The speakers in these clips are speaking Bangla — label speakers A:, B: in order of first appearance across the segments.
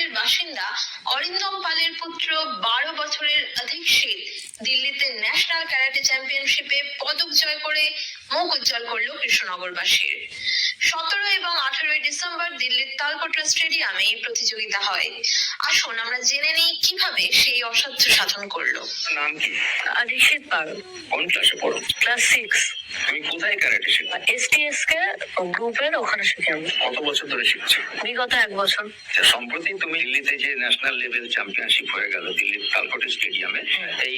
A: অঞ্চলের বাসিন্দা অরিন্দম পালের পুত্র 12 বছরের অধিকশীল দিল্লিতে ন্যাশনাল ক্যারাটে চ্যাম্পিয়নশিপে পদক জয় করে মুখ উজ্জ্বল করল কৃষ্ণনগরবাসীর। 17 এবং 18 ডিসেম্বর দিল্লির তালকোটরা স্টেডিয়ামে এই প্রতিযোগিতা হয়। আসুন আমরা জেনে নিই কিভাবে সেই অসাধ্য সাধন করলো।
B: নাম কি?
C: অরিশিত পাল।
B: কোন ক্লাসে পড়ো?
C: ক্লাস 6।
B: তুমি কোথায় ক্যারাটে শেখো?
C: STSK গ্রুপের ওখানে শিখি আমি।
B: কত বছর ধরে শিখছো?
C: বিগত 1 বছর।
B: সম্প্রতি তুমি দিল্লিতে যে ন্যাশনাল লেভেল চ্যাম্পিয়নশিপ হয়ে গেল দিল্লির তালকোটরা স্টেডিয়ামে এই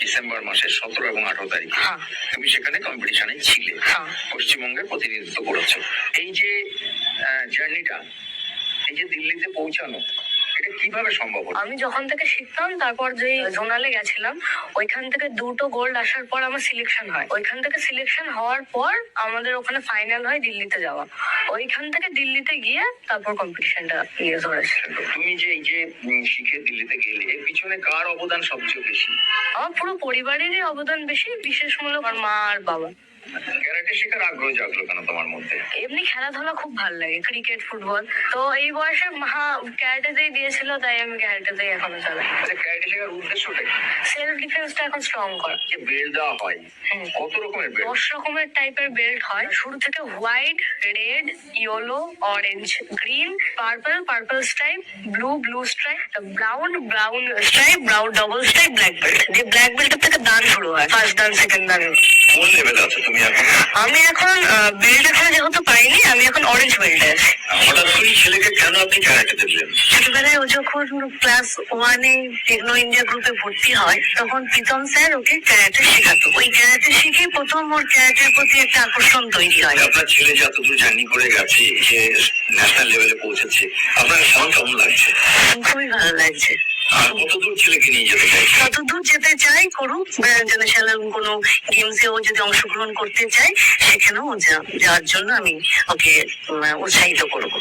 B: ডিসেম্বর মাসের 17 এবং 18 তারিখে,
C: হ্যাঁ।
B: তুমি সেখানে কম্পিটিশনে ছিলে,
C: হ্যাঁ।
B: পশ্চিমবঙ্গের প্রতিনিধিত্ব করেছো। এই যে জার্নিটা, এই যে দিল্লিতে পৌঁছানো, এটা কিভাবে সম্ভব হলো?
C: আমি যখন থেকে শিখতাম, তারপর যে জোনালে গেছিলাম, ওইখান থেকে 2টো গোল্ড আসার পর আমার সিলেকশন হয়। ওইখান থেকে সিলেকশন হওয়ার পর আমাদের ওখানে ফাইনাল হয় দিল্লিতে যাওয়া। ওইখান থেকে দিল্লিতে গিয়ে তারপর কম্পিটিশনটা নিয়ে ধরেছে।
B: তুমি যে এই যে শিখে দিল্লিতে গেলে, এর পিছনে কার অবদান সবচেয়ে বেশি?
C: আমার পুরো পরিবারেরই অবদান বেশি, বিশেষমূলক আমার মা আর বাবা।
B: ক্যারাটে শেখার আগ্রহ জাগলো কেন তোমার মধ্যে?
C: এমনি খেলাধুলা খুব ভালো লাগে, ক্রিকেট, ফুটবল। তো এই বয়সে মা ক্যারাটেতেই দিয়েছিল, তাই আমি ক্যারাটেতেই এখনো চালাই।
B: আচ্ছা, ক্যারাটে শেখার উদ্দেশ্যটা কি?
C: সেলফ ডিফেন্সটা এখন স্ট্রং করা।
B: যে বেল্ট দেওয়া হয়, কত রকমের বেল্ট?
C: 10 রকমের টাইপের বেল্ট হয়। শুরু থেকে white, red, yellow, orange, green, purple stripe, blue stripe, brown stripe, brown double stripe, black belt. যে ব্ল্যাক বেল্টের থেকে দান শুরু হয়, ফার্স্ট দান, সেকেন্ড দান।
B: কোন লেভেলে আছো তুমি এখন?
C: আমি এখন বেল্ট এখানে যেহেতু পাইনি, আমি এখন অরেঞ্জ বেল্টে আছি।
B: হঠাৎ করে ছেলেকে কেন আপনি ক্যারাটেতে দিলেন?
C: ছোটবেলায় ও যখন ক্লাস 1-এ টেকনো ইন্ডিয়া গ্রুপে ভর্তি হয়, তখন প্রীতম স্যার ওকে ক্যারাটে শেখাতো। ওই ক্যারাটে শিখে প্রথম ওর ক্যারাটের প্রতি একটা আকর্ষণ তৈরি হয়।
B: আপনার ছেলে যে এতদূর জার্নি করে গেছে, যে ন্যাশনাল লেভেলে পৌঁছেছে, আপনার কেমন লাগছে?
C: খুবই ভালো লাগছে।
B: আর কতদূর ছেলেকে নিয়ে যেতে চাই?
C: যতদূর যেতে চাই করুক। ন্যাশনাল কোনো গেমসে ও যদি অংশগ্রহণ করতে চায়, সেখানেও যাওয়ার জন্য আমি ওকে উৎসাহিত করবো।